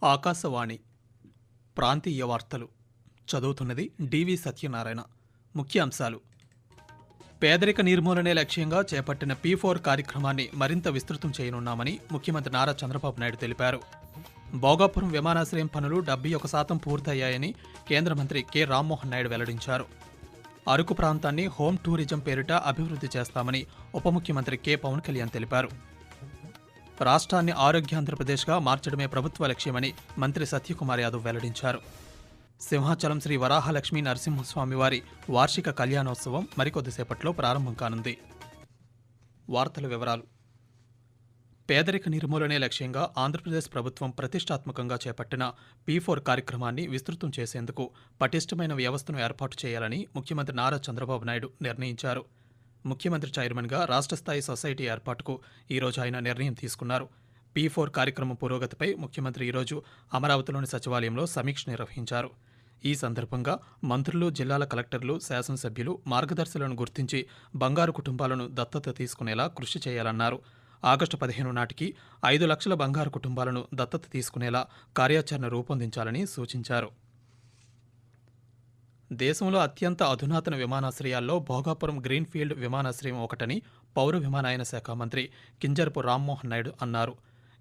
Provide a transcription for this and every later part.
ఆకాశవాణి ప్రాంతీయ వార్తలు చదువుతున్నది డివి సత్యనారాయణ. ముఖ్యాంశాలు: పేదరిక నిర్మూలనే లక్ష్యంగా చేపట్టిన P4 కార్యక్రమాన్ని మరింత విస్తృతం చేయనున్నామని ముఖ్యమంత్రి నారా చంద్రబాబు నాయుడు తెలిపారు. భోగాపురం విమానాశ్రయం పనులు 71% పూర్తయ్యాయని కేంద్ర మంత్రి కె రామ్మోహన్ నాయుడు వెల్లడించారు. అరకు ప్రాంతాన్ని హోమ్ టూరిజం పేరిట అభివృద్ధి చేస్తామని ఉప ముఖ్యమంత్రి కె పవన్ కళ్యాణ్ తెలిపారు. రాష్ట్రాన్ని ఆరోగ్యాంధ్రప్రదేశ్గా మార్చడమే ప్రభుత్వ లక్ష్యమని మంత్రి సత్యకుమార్ యాదవ్ వెల్లడించారు. సింహాచలం శ్రీ వరాహలక్ష్మీ నరసింహస్వామివారి వార్షిక కళ్యాణోత్సవం మరికొద్దిసేపట్లో ప్రారంభం కానుంది. వార్తల వివరాలు: పేదరిక నిర్మూలనే లక్ష్యంగా ఆంధ్రప్రదేశ్ ప్రభుత్వం ప్రతిష్టాత్మకంగా చేపట్టిన P4 కార్యక్రమాన్ని విస్తృతం చేసేందుకు పటిష్టమైన వ్యవస్థను ఏర్పాటు చేయాలని ముఖ్యమంత్రి నారా చంద్రబాబు నాయుడు నిర్ణయించారు. ముఖ్యమంత్రి చైర్మన్గా రాష్ట్ర స్థాయి సొసైటీ ఏర్పాటుకు ఈరోజు ఆయన నిర్ణయం తీసుకున్నారు. P4 కార్యక్రమం పురోగతిపై ముఖ్యమంత్రి ఈరోజు అమరావతిలోని సచివాలయంలో సమీక్ష నిర్వహించారు. ఈ సందర్భంగా మంత్రులు, జిల్లాల కలెక్టర్లు, శాసనసభ్యులు మార్గదర్శులను గుర్తించి బంగారు కుటుంబాలను దత్తత తీసుకునేలా కృషి చేయాలన్నారు. ఆగస్టు 15 నాటికి 5 లక్షల బంగారు కుటుంబాలను దత్తత తీసుకునేలా కార్యాచరణ రూపొందించాలని సూచించారు. దేశంలో అత్యంత అధునాతన విమానాశ్రయాల్లో భోగాపురం గ్రీన్ఫీల్డ్ విమానాశ్రయం ఒకటని పౌర విమానయాన శాఖ మంత్రి కింజరపు రామ్మోహన్ నాయుడు అన్నారు.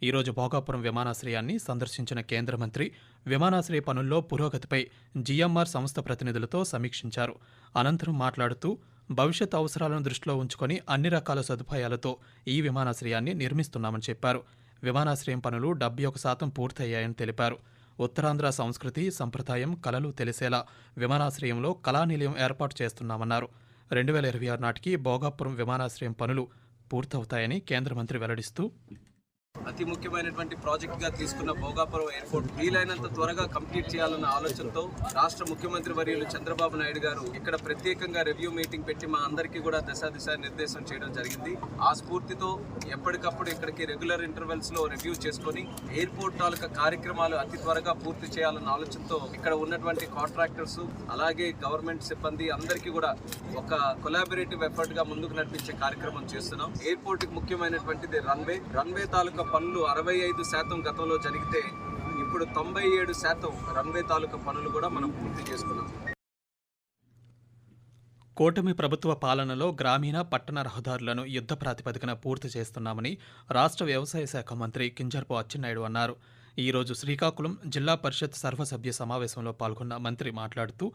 ఈరోజు భోగాపురం విమానాశ్రయాన్ని సందర్శించిన కేంద్ర మంత్రి విమానాశ్రయ పనుల్లో పురోగతిపై GMR సంస్థ ప్రతినిధులతో సమీక్షించారు. అనంతరం మాట్లాడుతూ భవిష్యత్ అవసరాలను దృష్టిలో ఉంచుకొని అన్ని రకాల సదుపాయాలతో ఈ విమానాశ్రయాన్ని నిర్మిస్తున్నామని చెప్పారు. విమానాశ్రయం పనులు 71% పూర్తయ్యాయని తెలిపారు. ఉత్తరాంధ్ర సంస్కృతి, సంప్రదాయం, కళలు తెలిసేలా విమానాశ్రయంలో కళానిలయం ఏర్పాటు చేస్తున్నామన్నారు. 2026 నాటికి భోగాపురం విమానాశ్రయం పనులు పూర్తవుతాయని కేంద్ర మంత్రి వెల్లడిస్తూ, అతి ముఖ్యమైనటువంటి ప్రాజెక్ట్ గా తీసుకున్న భోగాపురం ఎయిర్పోర్ట్ వీలైనంత త్వరగా కంప్లీట్ చేయాలన్న ఆలోచనతో రాష్ట్ర ముఖ్యమంత్రి వర్యులు చంద్రబాబు నాయుడు గారు ఇక్కడ ప్రత్యేకంగా రివ్యూ మీటింగ్ పెట్టి మా అందరికీ కూడా దశ నిర్దేశం చేయడం జరిగింది. ఆ స్ఫూర్తితో ఎప్పటికప్పుడు ఇక్కడికి రెగ్యులర్ ఇంటర్వెల్స్ లో రివ్యూ చేసుకొని ఎయిర్పోర్ట్ తాలూకా కార్యక్రమాలు అతి త్వరగా పూర్తి చేయాలన్న ఆలోచనతో ఇక్కడ ఉన్నటువంటి కాంట్రాక్టర్స్ అలాగే గవర్నమెంట్ సిబ్బంది అందరికీ కూడా ఒక కొలాబరేటివ్ ఎఫర్ట్ గా ముందుకు నడిపించే కార్యక్రమం చేస్తున్నాం. ఎయిర్పోర్ట్ కి ముఖ్యమైనటువంటిది రన్వే తాలూకా పనులు 65% గతంలో జరిగితే ఇప్పుడు 97% రన్వే తాలూకా పనులు కూడా మనం పూర్తి చేసుకున్నాం. కూటమి ప్రభుత్వ పాలనలో గ్రామీణ, పట్టణ రహదారులను యుద్ధ ప్రాతిపదికన పూర్తి చేస్తున్నామని రాష్ట్ర వ్యవసాయ శాఖ మంత్రి కింజరపు అచ్చెన్నాయుడు అన్నారు. ఈరోజు శ్రీకాకుళం జిల్లా పరిషత్ సర్వసభ్య సమావేశంలో పాల్గొన్న మంత్రి మాట్లాడుతూ,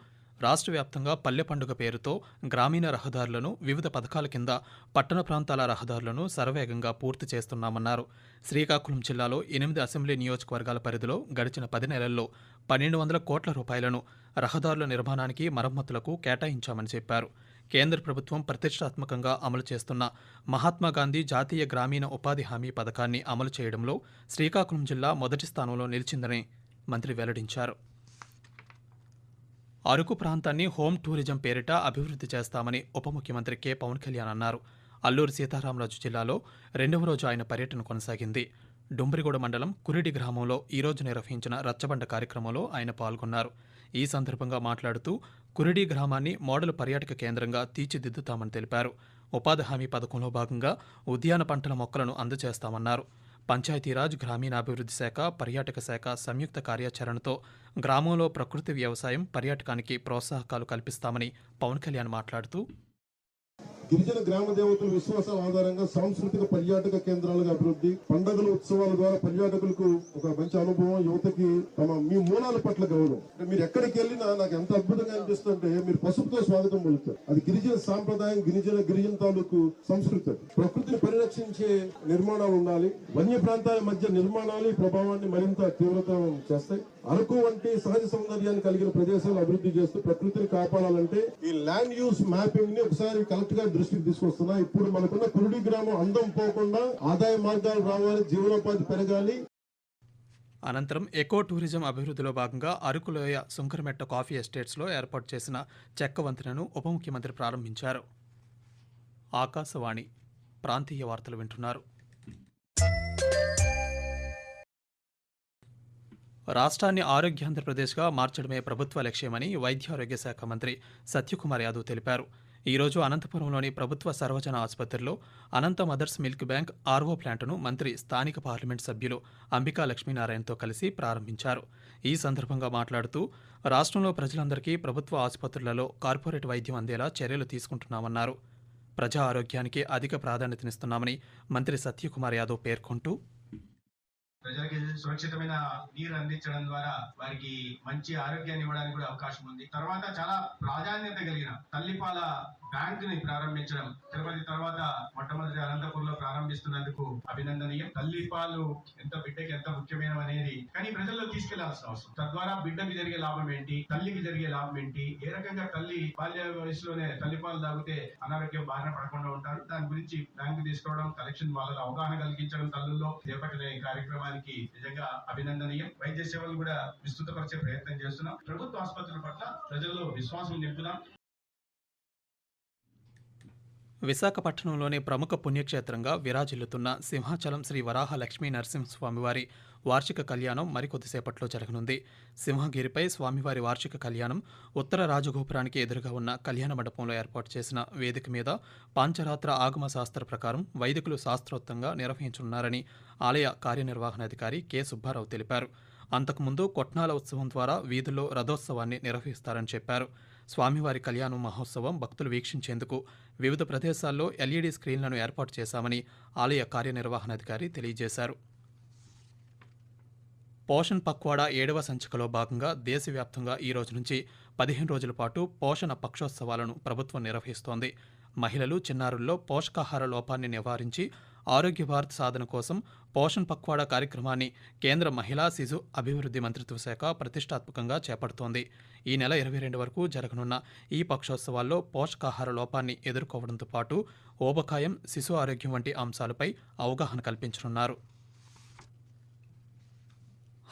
రాష్ట్ర వ్యాప్తంగా పల్లె పండుగ పేరుతో గ్రామీణ రహదారులను, వివిధ పథకాల కింద పట్టణ ప్రాంతాల రహదారులను శరవేగంగా పూర్తి చేస్తున్నామన్నారు. శ్రీకాకుళం జిల్లాలో 8 అసెంబ్లీ నియోజకవర్గాల పరిధిలో గడిచిన 10 నెలల్లో 1200 కోట్ల రూపాయలను రహదారుల నిర్మాణానికి, మరమ్మతులకు కేటాయించామని చెప్పారు. కేంద్ర ప్రభుత్వం ప్రతిష్టాత్మకంగా అమలు చేస్తున్న మహాత్మాగాంధీ జాతీయ గ్రామీణ ఉపాధి హామీ పథకాన్ని అమలు చేయడంలో శ్రీకాకుళం జిల్లా మొదటి స్థానంలో నిలిచిందని మంత్రి వెల్లడించారు. అరకు ప్రాంతాన్ని హోమ్ టూరిజం పేరిట అభివృద్ధి చేస్తామని ఉప ముఖ్యమంత్రి కె పవన్ కళ్యాణ్ అన్నారు. అల్లూరు సీతారామరాజు జిల్లాలో 2వ రోజు ఆయన పర్యటన కొనసాగింది. డుంబ్రిగూడ మండలం కురిడి గ్రామంలో ఈరోజు నిర్వహించిన రచ్చబండ కార్యక్రమంలో ఆయన పాల్గొన్నారు. ఈ సందర్భంగా మాట్లాడుతూ కురిడి గ్రామాన్ని మోడల్ పర్యాటక కేంద్రంగా తీర్చిదిద్దుతామని తెలిపారు. ఉపాధి హామీ పథకంలో భాగంగా ఉద్యాన పంటల మొక్కలను అందజేస్తామన్నారు. పంచాయతీరాజ్, గ్రామీణాభివృద్ధి శాఖ, పర్యాటక శాఖ సంయుక్త కార్యాచరణతో గ్రామంలో ప్రకృతి వ్యవసాయం, పర్యాటకానికి ప్రోత్సాహకాలు కల్పిస్తామని పవన్ కళ్యాణ్ మాట్లాడుతూ, గిరిజన గ్రామ దేవతల విశ్వాసాల ఆధారంగా సాంస్కృతిక పర్యాటక కేంద్రాలుగా అభివృద్ధి, పండుగలు, ఉత్సవాల ద్వారా పర్యాటకులకు ఒక మంచి అనుభవం, యువతకి మీ మూలాల పట్ల గౌరవం. మీరు ఎక్కడికి వెళ్ళినా నాకు ఎంత అద్భుతంగా అనిపిస్తుంటే మీరు పసుపుతో స్వాగతం పలుకుతారు. అది గిరిజన సాంప్రదాయం, గిరిజన తాలూకు సంస్కృతి. ప్రకృతిని పరిరక్షించే నిర్మాణాలు ఉండాలి. వన్య ప్రాంతాల మధ్య నిర్మాణాలు ఈ ప్రభావాన్ని మరింత తీవ్రతరం చేస్తాయి. అరకు వంటి సహజ సౌందర్యాన్ని కలిగిన ప్రదేశాలు అభివృద్ధి చేస్తూ ప్రకృతిని కాపాడాలంటే ఈ ల్యాండ్ యూస్ మ్యాపింగ్ ని ఒకసారి కలెక్ట్ గా దృష్టికి తీసుకొస్తున్నా. ఇప్పుడు మనకున్న కురుడి గ్రామం అందం పోకుండా ఆదాయ మార్గాలు రావాలి, జీవనోపాధి పెరగాలి. అనంతరం ఎకో టూరిజం అభివృద్ధిలో భాగంగా అరకులోయ సుంకరమెట్ట కాఫీ ఎస్టేట్స్లో ఏర్పాటు చేసిన చెక్క వంతెనను ఉప ముఖ్యమంత్రి ప్రారంభించారు. ఆకాశవాణి ప్రాంతీయ వార్తలు వింటున్నారు. రాష్ట్రాన్ని ఆరోగ్యాంధ్రప్రదేశ్గా మార్చడమే ప్రభుత్వ లక్ష్యమని వైద్య ఆరోగ్య శాఖ మంత్రి సత్యకుమార్ యాదవ్ తెలిపారు. ఈరోజు అనంతపురంలోని ప్రభుత్వ సర్వజన ఆసుపత్రిలో అనంత మదర్స్ మిల్క్ బ్యాంక్ ఆర్ఓ ప్లాంటును మంత్రి స్థానిక పార్లమెంట్ సభ్యులు అంబికా లక్ష్మీనారాయణతో కలిసి ప్రారంభించారు. ఈ సందర్భంగా మాట్లాడుతూ రాష్ట్రంలో ప్రజలందరికీ ప్రభుత్వ ఆసుపత్రులలో కార్పొరేట్ వైద్యం అందేలా చర్యలు తీసుకుంటున్నామన్నారు. ప్రజా ఆరోగ్యానికి అధిక ప్రాధాన్యతనిస్తున్నామని మంత్రి సత్యకుమార్ యాదవ్ పేర్కొంటూ ప్రజలకి సురక్షితమైన నీరు అందించడం ద్వారా వారికి మంచి ఆరోగ్యాన్ని ఇవ్వడానికి కూడా అవకాశం ఉంది. తర్వాత చాలా ప్రాధాన్యత కలిగిన తల్లిపాల బ్యాంక్ ని ప్రారంభించడం తిరుపతి తర్వాత మొట్టమొదటి అనంతపురంలో ప్రారంభిస్తున్నందుకు అభినందనీయం. తల్లిపాలు బిడ్డకి ఎంత ముఖ్యమైనవి అనేది కానీ ప్రజల్లో తీసుకెళ్లాల్సిన అవసరం. తద్వారా బిడ్డకి జరిగే లాభం ఏంటి, తల్లికి జరిగే లాభం ఏంటి, ఏ రకంగా తల్లి బాల్య వయసులోనే తల్లిపాలు తాగితే అనారోగ్యం బారిన పడకుండా ఉంటారు. దాని గురించి బ్యాంకు తీసుకోవడం, కలెక్షన్ వాళ్ళలో అవగాహన కలిగించడం తల్లుల్లో చేపట్టిన ఈ కార్యక్రమానికి నిజంగా అభినందనీయం. వైద్య సేవలు కూడా విస్తృతపరిచే ప్రయత్నం చేస్తున్నాం. ప్రభుత్వ ఆసుపత్రుల పట్ల ప్రజల్లో విశ్వాసం నింపుదాం. విశాఖపట్నంలోని ప్రముఖ పుణ్యక్షేత్రంగా విరాజిల్లుతున్న సింహాచలం శ్రీ వరాహ లక్ష్మీ నరసింహస్వామివారి వార్షిక కళ్యాణం మరికొద్దిసేపట్లో జరగనుంది. సింహగిరిపై స్వామివారి వార్షిక కళ్యాణం ఉత్తర రాజగోపురానికి ఎదురుగా ఉన్న కళ్యాణ మండపంలో ఏర్పాటు చేసిన వేదిక మీద పాంచరాత్ర ఆగమ శాస్త్ర ప్రకారం వైదికులు శాస్త్రోక్తంగా నిర్వహించనున్నారని ఆలయ కార్యనిర్వహణాధికారి కె సుబ్బారావు తెలిపారు. అంతకుముందు కొట్నాల ఉత్సవం ద్వారా వీధుల్లో రథోత్సవాన్ని నిర్వహిస్తారని చెప్పారు. స్వామివారి కళ్యాణ మహోత్సవం భక్తులు వీక్షించేందుకు వివిధ ప్రదేశాల్లో ఎల్ఈడీ స్క్రీన్లను ఏర్పాటు చేశామని ఆలయ కార్యనిర్వహణాధికారి తెలియజేశారు. పోషణ్ పక్వాడా 7వ సంచికలో భాగంగా దేశవ్యాప్తంగా ఈ రోజు నుంచి 15 రోజుల పాటు పోషణ పక్షోత్సవాలను ప్రభుత్వం నిర్వహిస్తోంది. మహిళలు, చిన్నారుల్లో పోషకాహార లోపాన్ని నివారించి ఆరోగ్య భారత్ సాధన కోసం పోషణ్ పక్వాడా కార్యక్రమాన్ని కేంద్ర మహిళా శిశు అభివృద్ధి మంత్రిత్వ శాఖ ప్రతిష్టాత్మకంగా చేపడుతోంది. ఈ నెల 22 వరకు జరగనున్న ఈ పక్షోత్సవాల్లో పోషకాహార లోపాన్ని ఎదుర్కోవడంతో పాటు ఊబకాయం, శిశు ఆరోగ్యం వంటి అంశాలపై అవగాహన కల్పించనున్నారు.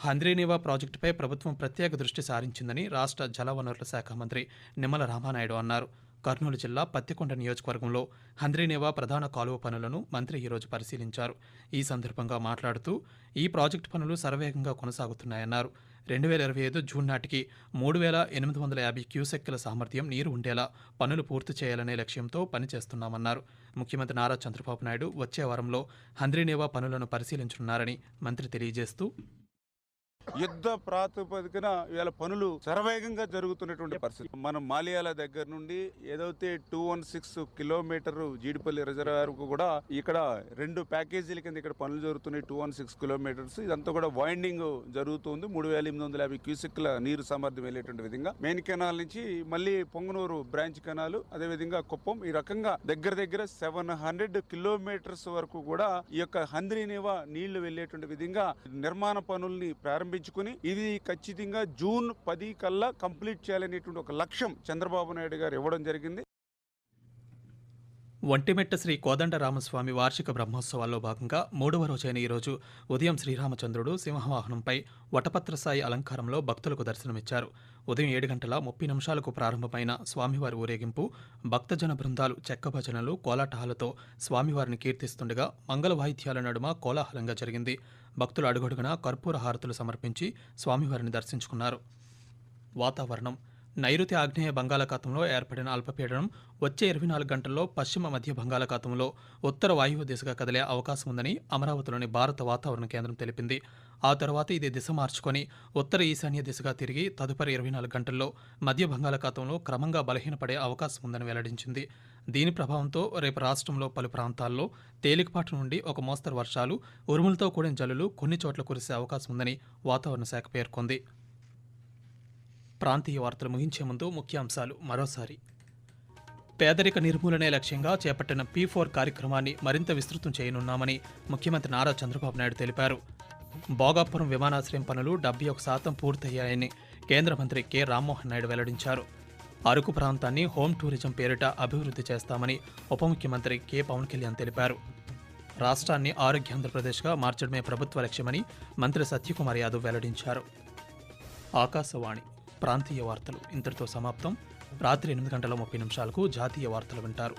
హంద్రీనీవా ప్రాజెక్టుపై ప్రభుత్వం ప్రత్యేక దృష్టి సారించిందని రాష్ట్ర జలవనరుల శాఖ మంత్రి నిమ్మల రామానాయుడు అన్నారు. కర్నూలు జిల్లా పత్తికొండ నియోజకవర్గంలో హంద్రీనేవా ప్రధాన కాలువ పనులను మంత్రి ఈరోజు పరిశీలించారు. ఈ సందర్భంగా మాట్లాడుతూ ఈ ప్రాజెక్టు పనులు శరవేగంగా కొనసాగుతున్నాయన్నారు. 2025 జూన్ నాటికి 3,850 క్యూసెక్కుల సామర్థ్యం నీరు ఉండేలా పనులు పూర్తి చేయాలనే లక్ష్యంతో పనిచేస్తున్నామన్నారు. ముఖ్యమంత్రి నారా చంద్రబాబు నాయుడు వచ్చే వారంలో హంద్రీనేవా పనులను పరిశీలించనున్నారని మంత్రి తెలియజేస్తూ యుద్ధ ప్రాతిపదికన ఇవాళ పనులు శరవేగంగా జరుగుతున్నటువంటి పరిస్థితి. మనం మాలియాల దగ్గర నుండి ఏదైతే 216 కిలోమీటర్ జీడిపల్లి రిజర్వాయర్ కు కూడా ఇక్కడ 2 ప్యాకేజీల కింద ఇక్కడ పనులు జరుగుతున్నాయి. 216 కిలోమీటర్స్ ఇదంతా కూడా వైండింగ్ జరుగుతుంది. 3,850 క్యూసెక్ల నీరు సామర్థ్యం వెళ్ళేటువంటి విధంగా మెయిన్ కెనాల్ నుంచి మళ్ళీ పొంగనూరు బ్రాంచ్ కెనాల్, అదే విధంగా కుప్పం, ఈ రకంగా దగ్గర 700 కిలోమీటర్స్ వరకు కూడా ఈ యొక్క హంద్రీనేవా నీళ్లు వెళ్ళేటువంటి విధంగా నిర్మాణ పనుల్ని ప్రారంభించుకుని ఇది ఖచ్చితంగా జూన్ 10 కల్లా కంప్లీట్ చేయాలనేటువంటి ఒక లక్ష్యం చంద్రబాబు నాయుడు గారు ఇవ్వడం జరిగింది. ఒంటిమిట్ట శ్రీ కోదండరామస్వామి వార్షిక బ్రహ్మోత్సవాల్లో భాగంగా 3వ రోజైన ఈరోజు ఉదయం శ్రీరామచంద్రుడు సింహవాహనంపై వటపత్రసాయి అలంకారంలో భక్తులకు దర్శనమిచ్చారు. ఉదయం 7:30 ప్రారంభమైన స్వామివారి ఊరేగింపు భక్తజన బృందాలు చెక్క భజనలు, కోలాటహాలతో స్వామివారిని కీర్తిస్తుండగా మంగళ వాయిద్యాల నడుమ కోలాహలంగా జరిగింది. భక్తులు అడుగడుగునా కర్పూర హారతులు సమర్పించి స్వామివారిని దర్శించుకున్నారు. వాతావరణం. నైరుతి ఆగ్నేయ బంగాళాఖాతంలో ఏర్పడిన అల్పపీడనం వచ్చే 24 గంటల్లో పశ్చిమ మధ్య బంగాళాఖాతంలో ఉత్తర వాయువ్య దిశగా కదిలే అవకాశం ఉందని అమరావతిలోని భారత వాతావరణ కేంద్రం తెలిపింది. ఆ తర్వాత ఇది దిశ మార్చుకొని ఉత్తర ఈశాన్య దిశగా తిరిగి తదుపరి 24 గంటల్లో మధ్య బంగాళాఖాతంలో క్రమంగా బలహీనపడే అవకాశం ఉందని వెల్లడించింది. దీని ప్రభావంతో రేపు రాష్ట్రంలో పలు ప్రాంతాల్లో తేలికపాటి నుండి ఒక మోస్తరు వర్షాలు, ఉరుములతో కూడిన జల్లులు కొన్ని చోట్ల కురిసే అవకాశం ఉందని వాతావరణ శాఖ పేర్కొంది. ప్రాంతీయ వార్తలు ముగించే ముందు ముఖ్యాంశాలు మరోసారి. పేదరిక నిర్మూలనే లక్ష్యంగా చేపట్టిన P4 కార్యక్రమాన్ని మరింత విస్తృతం చేయనున్నామని ముఖ్యమంత్రి నారా చంద్రబాబు నాయుడు తెలిపారు. భోగాపురం విమానాశ్రయం పనులు 71% పూర్తయ్యాయని కేంద్ర మంత్రి కె రామ్మోహన్ నాయుడు వెల్లడించారు. అరకు ప్రాంతాన్ని హోమ్ టూరిజం పేరిట అభివృద్ధి చేస్తామని ఉప ముఖ్యమంత్రి కె పవన్ కళ్యాణ్ తెలిపారు. రాష్ట్రాన్ని ఆరోగ్యాంధ్రప్రదేశ్గా మార్చడమే ప్రభుత్వ లక్ష్యమని మంత్రి సత్యకుమార్ యాదవ్ వెల్లడించారు. ఆకాశవాణి ప్రాంతీయ వార్తలు ఇంతటితో సమాప్తం. రాత్రి 8:30 జాతీయ వార్తలు వింటారు.